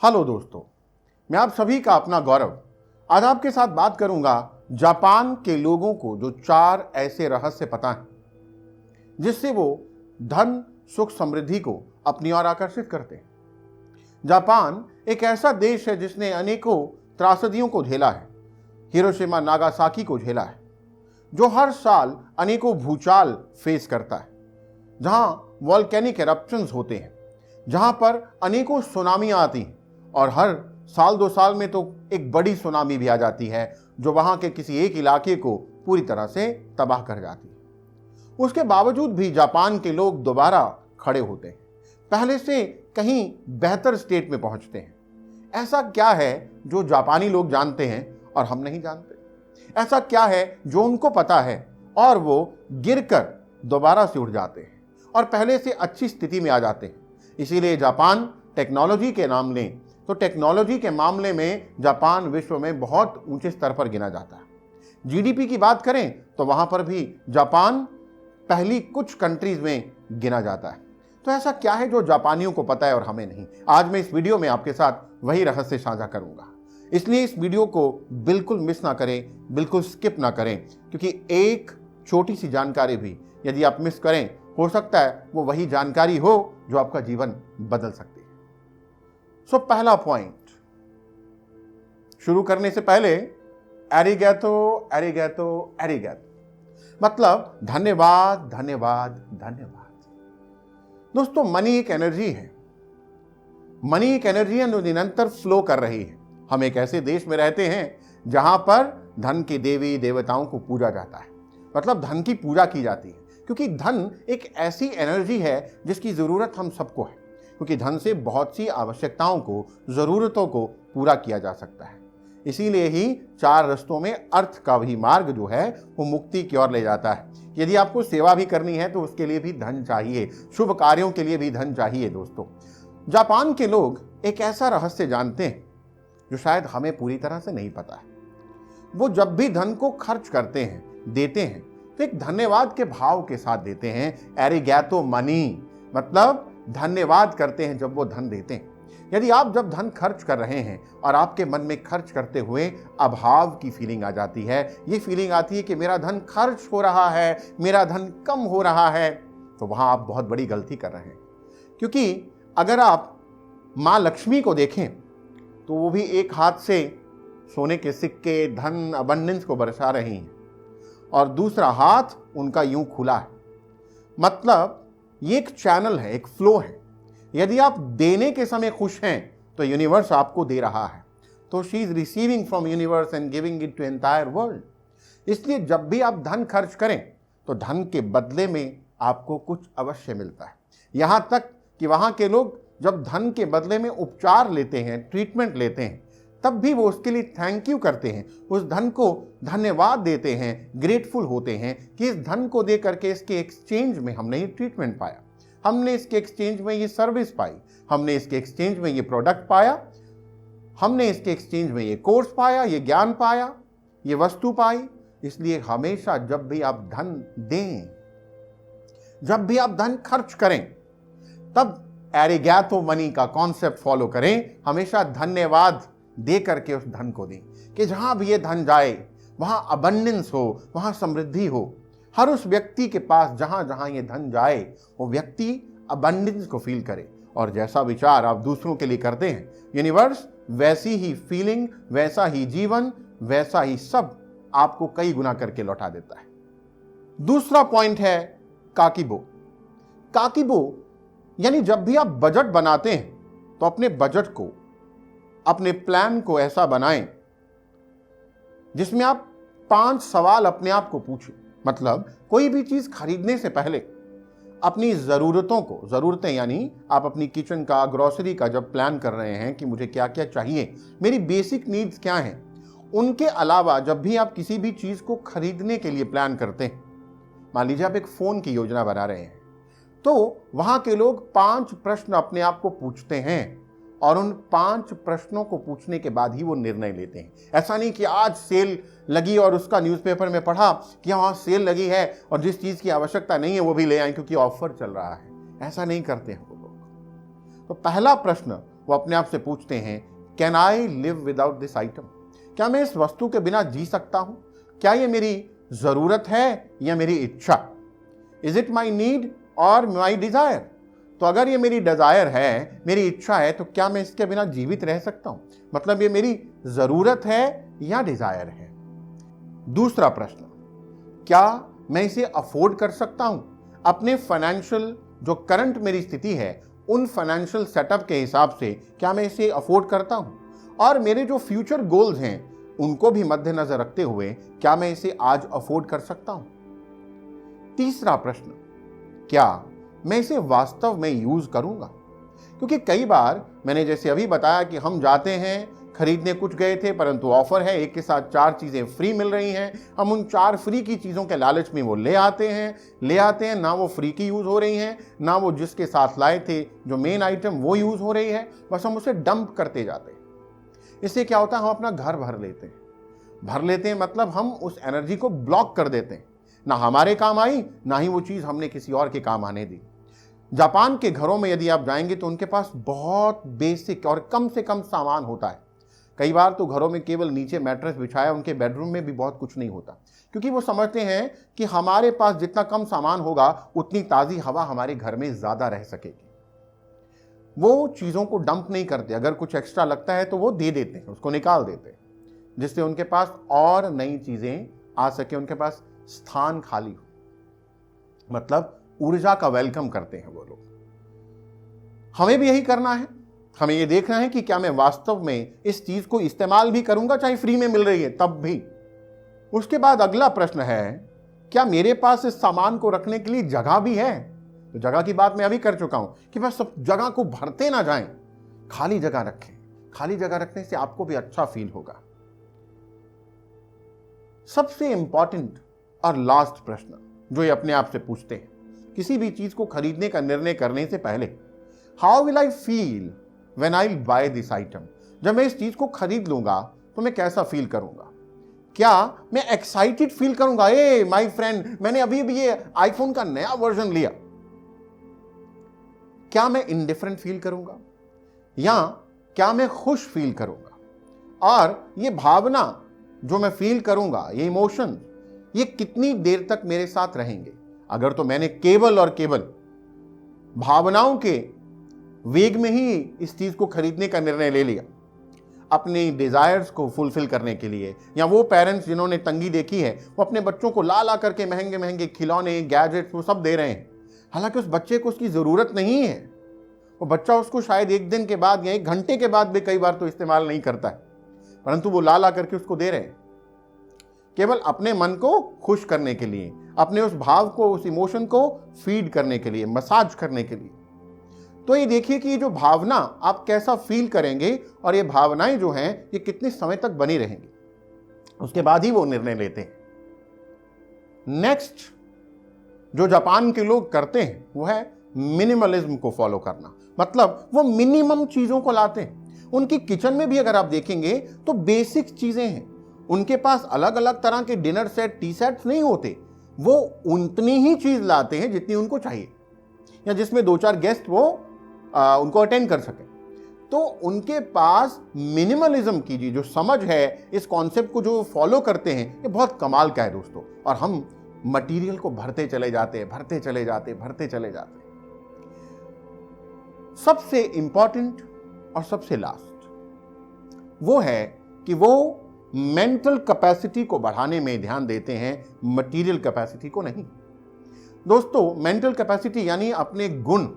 Hello दोस्तों, मैं आप सभी का अपना गौरव आज आपके साथ बात करूंगा जापान के लोगों को जो 4 ऐसे रहस्य पता हैं जिससे वो धन सुख समृद्धि को अपनी ओर आकर्षित करते हैं। जापान एक ऐसा देश है जिसने अनेकों त्रासदियों को झेला है, हिरोशिमा नागासाकी को झेला है, जो हर साल अनेकों भूचाल फेस करता है, जहां वॉल्केनिक एरप्शंस होते हैं, जहां पर अनेकों सुनामियां आती हैं और हर साल 2 साल में तो एक बड़ी सुनामी भी आ जाती है जो वहां के किसी एक इलाके को पूरी तरह से तबाह कर जाती है। उसके बावजूद भी जापान के लोग दोबारा खड़े होते हैं, पहले से कहीं बेहतर स्टेट में पहुंचते हैं। ऐसा क्या है जो जापानी लोग जानते हैं और हम नहीं जानते? ऐसा क्या है जो उनको पता है और वो गिरकर दोबारा से उठ जाते हैं और पहले से अच्छी स्थिति में आ जाते हैं? इसीलिए जापान टेक्नोलॉजी के नाम लें तो टेक्नोलॉजी के मामले में जापान विश्व में बहुत ऊंचे स्तर पर गिना जाता है। जीडीपी की बात करें तो वहां पर भी जापान पहली कुछ कंट्रीज में गिना जाता है। तो ऐसा क्या है जो जापानियों को पता है और हमें नहीं? आज मैं इस वीडियो में आपके साथ वही रहस्य साझा करूंगा, इसलिए इस वीडियो को बिल्कुल मिस ना करें, बिल्कुल स्किप ना करें, क्योंकि एक छोटी सी जानकारी भी यदि आप मिस करें, हो सकता है वो वही जानकारी हो जो आपका जीवन बदल सकती है। सो पहला पॉइंट शुरू करने से पहले एरिगैतो एरिगैतो एरिगैतो मतलब धन्यवाद धन्यवाद धन्यवाद। दोस्तों, मनी एक एनर्जी है, मनी एक एनर्जी है जो निरंतर फ्लो कर रही है। हम एक ऐसे देश में रहते हैं जहां पर धन के देवी देवताओं को पूजा जाता है, मतलब धन की पूजा की जाती है, क्योंकि धन एक ऐसी एनर्जी है जिसकी जरूरत हम सबको है, क्योंकि धन से बहुत सी आवश्यकताओं को, जरूरतों को पूरा किया जा सकता है। इसीलिए ही 4 रास्तों में अर्थ का भी मार्ग जो है वो मुक्ति की ओर ले जाता है। यदि आपको सेवा भी करनी है तो उसके लिए भी धन चाहिए, शुभ कार्यों के लिए भी धन चाहिए। दोस्तों, जापान के लोग एक ऐसा रहस्य जानते हैं जो शायद हमें पूरी तरह से नहीं पता है। वो जब भी धन को खर्च करते हैं, देते हैं, तो एक धन्यवाद के भाव के साथ देते हैं। एरिगैतो मनी मतलब धन्यवाद करते हैं जब वो धन देते हैं। यदि आप जब धन खर्च कर रहे हैं और आपके मन में खर्च करते हुए अभाव की फीलिंग आ जाती है, ये फीलिंग आती है कि मेरा धन खर्च हो रहा है, मेरा धन कम हो रहा है, तो वहां आप बहुत बड़ी गलती कर रहे हैं। क्योंकि अगर आप माँ लक्ष्मी को देखें तो वो भी एक हाथ से सोने के सिक्के, धन, अबंडेंस को बरसा रही हैं और दूसरा हाथ उनका यूं खुला है। मतलब ये एक चैनल है, एक फ्लो है। यदि आप देने के समय खुश हैं तो यूनिवर्स आपको दे रहा है, तो she is receiving from universe and giving it to entire world. इसलिए जब भी आप धन खर्च करें तो धन के बदले में आपको कुछ अवश्य मिलता है। यहां तक कि वहां के लोग जब धन के बदले में उपचार लेते हैं, ट्रीटमेंट लेते हैं, तब भी वो उसके लिए थैंक यू करते हैं, उस धन को धन्यवाद देते हैं, ग्रेटफुल होते हैं कि इस धन को दे करके इसके एक्सचेंज में हमने ये ट्रीटमेंट पाया, हमने इसके एक्सचेंज में ये सर्विस पाई, हमने इसके एक्सचेंज में ये प्रोडक्ट पाया, हमने इसके एक्सचेंज में ये कोर्स पाया, ये ज्ञान पाया, ये वस्तु पाई। इसलिए हमेशा जब भी आप धन दें, जब भी आप धन खर्च करें, तब एरिगैतो मनी का कॉन्सेप्ट फॉलो करें। हमेशा धन्यवाद दे करके उस धन को दें कि जहां भी ये धन जाए वहां अबंडेंस हो, वहां समृद्धि हो। हर उस व्यक्ति के पास जहां जहां ये धन जाए वो व्यक्ति अबंडेंस को फील करे, और जैसा विचार आप दूसरों के लिए करते हैं, यूनिवर्स वैसी ही फीलिंग, वैसा ही जीवन, वैसा ही सब आपको कई गुना करके लौटा देता है। दूसरा पॉइंट है काकिबो। काकिबो यानी जब भी आप बजट बनाते हैं तो अपने बजट को, अपने प्लान को ऐसा बनाएं जिसमें आप 5 सवाल अपने आप को पूछें। मतलब कोई भी चीज खरीदने से पहले अपनी जरूरतों को, जरूरतें यानी आप अपनी किचन का, ग्रोसरी का जब प्लान कर रहे हैं कि मुझे क्या क्या चाहिए, मेरी बेसिक नीड्स क्या हैं, उनके अलावा जब भी आप किसी भी चीज को खरीदने के लिए प्लान करते हैं, मान लीजिए आप एक फोन की योजना बना रहे हैं, तो वहां के लोग 5 प्रश्न अपने आप को पूछते हैं और उन 5 प्रश्नों को पूछने के बाद ही वो निर्णय लेते हैं। ऐसा नहीं कि आज सेल लगी और उसका न्यूज़पेपर में पढ़ा कि हाँ सेल लगी है और जिस चीज़ की आवश्यकता नहीं है वो भी ले आए क्योंकि ऑफर चल रहा है। ऐसा नहीं करते हैं वो लोग। तो पहला प्रश्न वो अपने आप से पूछते हैं, can I live without this item? क्या मैं इस वस्तु के बिना जी सकता हूं? क्या ये मेरी जरूरत है या मेरी इच्छा? इज इट माई नीड और माई डिजायर? तो अगर ये मेरी डिजायर है, मेरी इच्छा है, तो क्या मैं इसके बिना जीवित रह सकता हूं? मतलब ये मेरी जरूरत है या डिजायर है? दूसरा प्रश्न, क्या मैं इसे अफोर्ड कर सकता हूं? अपने फाइनेंशियल जो करंट मेरी स्थिति है, उन फाइनेंशियल सेटअप के हिसाब से क्या मैं इसे अफोर्ड करता हूं? और मेरे जो फ्यूचर गोल्स हैं उनको भी मद्देनजर रखते हुए क्या मैं इसे आज अफोर्ड कर सकता हूं? तीसरा प्रश्न, क्या मैं इसे वास्तव में यूज करूंगा? क्योंकि कई बार मैंने जैसे अभी बताया कि हम जाते हैं खरीदने, कुछ गए थे परंतु ऑफर है, एक के साथ 4 चीजें फ्री मिल रही हैं, हम उन 4 फ्री की चीजों के लालच में वो ले आते हैं, ना वो फ्री की यूज हो रही हैं, ना वो जिसके साथ लाए थे जो मेन आइटम वो यूज हो रही है, बस हम उसे डंप करते जाते हैं। इससे क्या होता है, हम अपना घर भर लेते हैं, मतलब हम उस एनर्जी को ब्लॉक कर देते हैं, ना हमारे काम आई, ना ही वो चीज हमने किसी और के काम आने दी। जापान के घरों में यदि आप जाएंगे तो उनके पास बहुत बेसिक और कम से कम सामान होता है। कई बार तो घरों में केवल नीचे मैट्रेस बिछाया, उनके बेडरूम में भी बहुत कुछ नहीं होता, क्योंकि वो समझते हैं कि हमारे पास जितना कम सामान होगा उतनी ताज़ी हवा हमारे घर में ज़्यादा रह सकेगी। वो चीज़ों को डंप नहीं करते, अगर कुछ एक्स्ट्रा लगता है तो वो दे देते हैं, उसको निकाल देते हैं, जिससे उनके पास और नई चीज़ें आ सके, उनके पास स्थान खाली हो, मतलब ऊर्जा का वेलकम करते हैं वो लोग। हमें भी यही करना है, हमें ये देखना है कि क्या मैं वास्तव में इस चीज को इस्तेमाल भी करूंगा, चाहे फ्री में मिल रही है तब भी। उसके बाद अगला प्रश्न है, क्या मेरे पास इस सामान को रखने के लिए जगह भी है? तो जगह की बात मैं अभी कर चुका हूं कि बस सब जगह को भरते ना जाएं, खाली जगह रखें। खाली जगह रखने से आपको भी अच्छा फील होगा। सबसे इंपॉर्टेंट और लास्ट प्रश्न जो ये अपने आप से पूछते हैं किसी भी चीज को खरीदने का निर्णय करने से पहले, how will I feel when I buy this item? जब मैं इस चीज को खरीद लूंगा तो मैं कैसा फील करूंगा? क्या मैं एक्साइटेड फील करूंगा, ए माय फ्रेंड मैंने अभी भी ये आईफोन का नया वर्जन लिया? क्या मैं इंडिफरेंट फील करूंगा या क्या मैं खुश फील करूंगा? और ये भावना जो मैं फील करूंगा, ये इमोशन, ये कितनी देर तक मेरे साथ रहेंगे? अगर तो मैंने केवल और केवल भावनाओं के वेग में ही इस चीज को खरीदने का निर्णय ले लिया, अपनी डिजायर्स को फुलफिल करने के लिए, या वो पेरेंट्स जिन्होंने तंगी देखी है वो अपने बच्चों को ला ला करके महंगे महंगे खिलौने, गैजेट्स वो सब दे रहे हैं, हालांकि उस बच्चे को उसकी जरूरत नहीं है। वो बच्चा उसको शायद 1 दिन के बाद या 1 घंटे के बाद भी कई बार तो इस्तेमाल नहीं करता है, परंतु वो ला ला करके उसको दे रहे हैं केवल अपने मन को खुश करने के लिए, अपने उस भाव को, उस इमोशन को फीड करने के लिए, मसाज करने के लिए। तो ये देखिए कि ये जो भावना आप कैसा फील करेंगे और ये भावनाएं जो हैं ये कितने समय तक बनी रहेंगी, उसके बाद ही वो निर्णय लेते हैं। नेक्स्ट जो जापान के लोग करते हैं वो है मिनिमलिज्म को फॉलो करना, मतलब वो मिनिमम चीजों को लाते हैं। उनकी किचन में भी अगर आप देखेंगे तो बेसिक चीजें हैं, उनके पास अलग अलग तरह के डिनर सेट, टी सेट्स नहीं होते, वो उतनी ही चीज लाते हैं जितनी उनको चाहिए, या जिसमें 2-4 गेस्ट वो उनको अटेंड कर सके। तो उनके पास मिनिमलिज्म की जो समझ है, इस कॉन्सेप्ट को जो फॉलो करते हैं, ये बहुत कमाल का है दोस्तों। और हम मटेरियल को भरते चले जाते। सबसे इंपॉर्टेंट और सबसे लास्ट वो है कि वो मेंटल कैपेसिटी को बढ़ाने में ध्यान देते हैं, मटेरियल कैपेसिटी को नहीं। दोस्तों मेंटल कैपेसिटी यानी अपने गुण,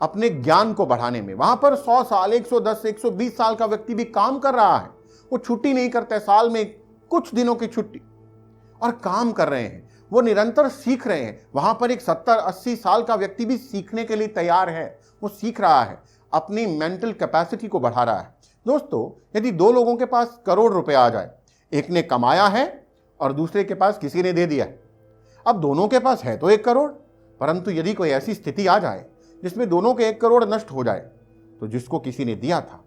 अपने ज्ञान को बढ़ाने में। वहां पर 100 साल, 110, 120 साल का व्यक्ति भी काम कर रहा है, वो छुट्टी नहीं करता है, साल में कुछ दिनों की छुट्टी, और काम कर रहे हैं, वो निरंतर सीख रहे हैं। वहां पर एक 70-80 साल का व्यक्ति भी सीखने के लिए तैयार है, वो सीख रहा है, अपनी मेंटल कैपेसिटी को बढ़ा रहा है। दोस्तों यदि 2 लोगों के पास करोड़ रुपए आ जाए, एक ने कमाया है और दूसरे के पास किसी ने दे दिया है, अब दोनों के पास है तो 1 करोड़, परंतु यदि कोई ऐसी स्थिति आ जाए जिसमें दोनों के 1 करोड़ नष्ट हो जाए, तो जिसको किसी ने दिया था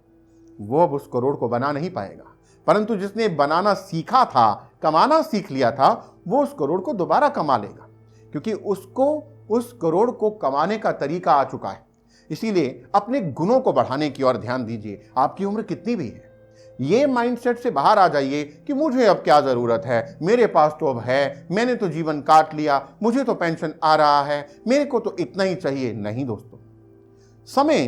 वो अब उस करोड़ को बना नहीं पाएगा, परंतु जिसने बनाना सीखा था, कमाना सीख लिया था, वो उस करोड़ को दोबारा कमा लेगा, क्योंकि उसको उस करोड़ को कमाने का तरीका आ चुका है। इसीलिए अपने गुणों को बढ़ाने की ओर ध्यान दीजिए, आपकी उम्र कितनी भी है। ये माइंडसेट से बाहर आ जाइए कि मुझे अब क्या जरूरत है, मेरे पास तो अब है, मैंने तो जीवन काट लिया, मुझे तो पेंशन आ रहा है, मेरे को तो इतना ही चाहिए। नहीं दोस्तों, समय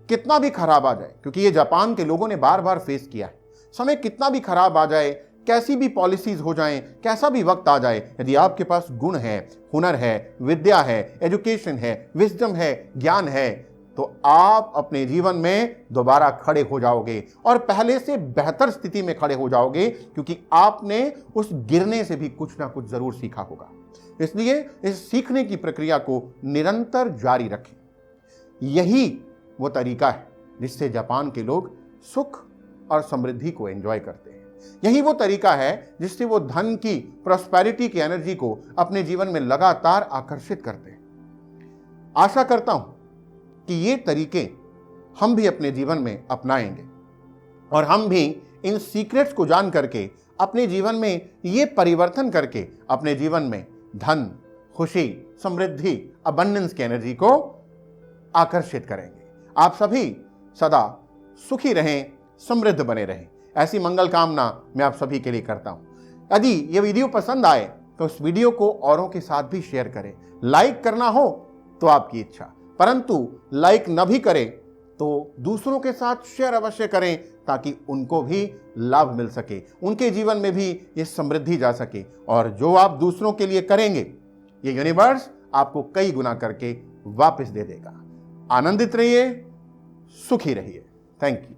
कितना भी खराब आ जाए, क्योंकि ये जापान के लोगों ने बार बार फेस किया है, समय कितना भी खराब आ जाए, कैसी भी पॉलिसीज हो जाएं, कैसा भी वक्त आ जाए, यदि आपके पास गुण है, हुनर है, विद्या है, एजुकेशन है, विजडम है, ज्ञान है, तो आप अपने जीवन में दोबारा खड़े हो जाओगे और पहले से बेहतर स्थिति में खड़े हो जाओगे, क्योंकि आपने उस गिरने से भी कुछ ना कुछ जरूर सीखा होगा। इसलिए इस सीखने की प्रक्रिया को निरंतर जारी रखें। यही वो तरीका है जिससे जापान के लोग सुख और समृद्धि को एंजॉय करते हैं। यही वो तरीका है जिससे वो धन की, प्रॉस्पेरिटी की एनर्जी को अपने जीवन में लगातार आकर्षित करते हैं। आशा करता हूं कि ये तरीके हम भी अपने जीवन में अपनाएंगे और हम भी इन सीक्रेट्स को जान करके अपने जीवन में ये परिवर्तन करके अपने जीवन में धन, खुशी, समृद्धि, अबंडेंस की एनर्जी को आकर्षित करेंगे। आप सभी सदा सुखी रहें, समृद्ध बने रहें, ऐसी मंगल कामना मैं आप सभी के लिए करता हूं। यदि ये वीडियो पसंद आए तो इस वीडियो को औरों के साथ भी शेयर करें। लाइक करना हो तो आपकी इच्छा, परंतु लाइक न भी करें तो दूसरों के साथ शेयर अवश्य करें, ताकि उनको भी लाभ मिल सके, उनके जीवन में भी ये समृद्धि जा सके। और जो आप दूसरों के लिए करेंगे, ये यूनिवर्स आपको कई गुना करके वापस दे देगा। आनंदित रहिए, सुखी रहिए। Thank you.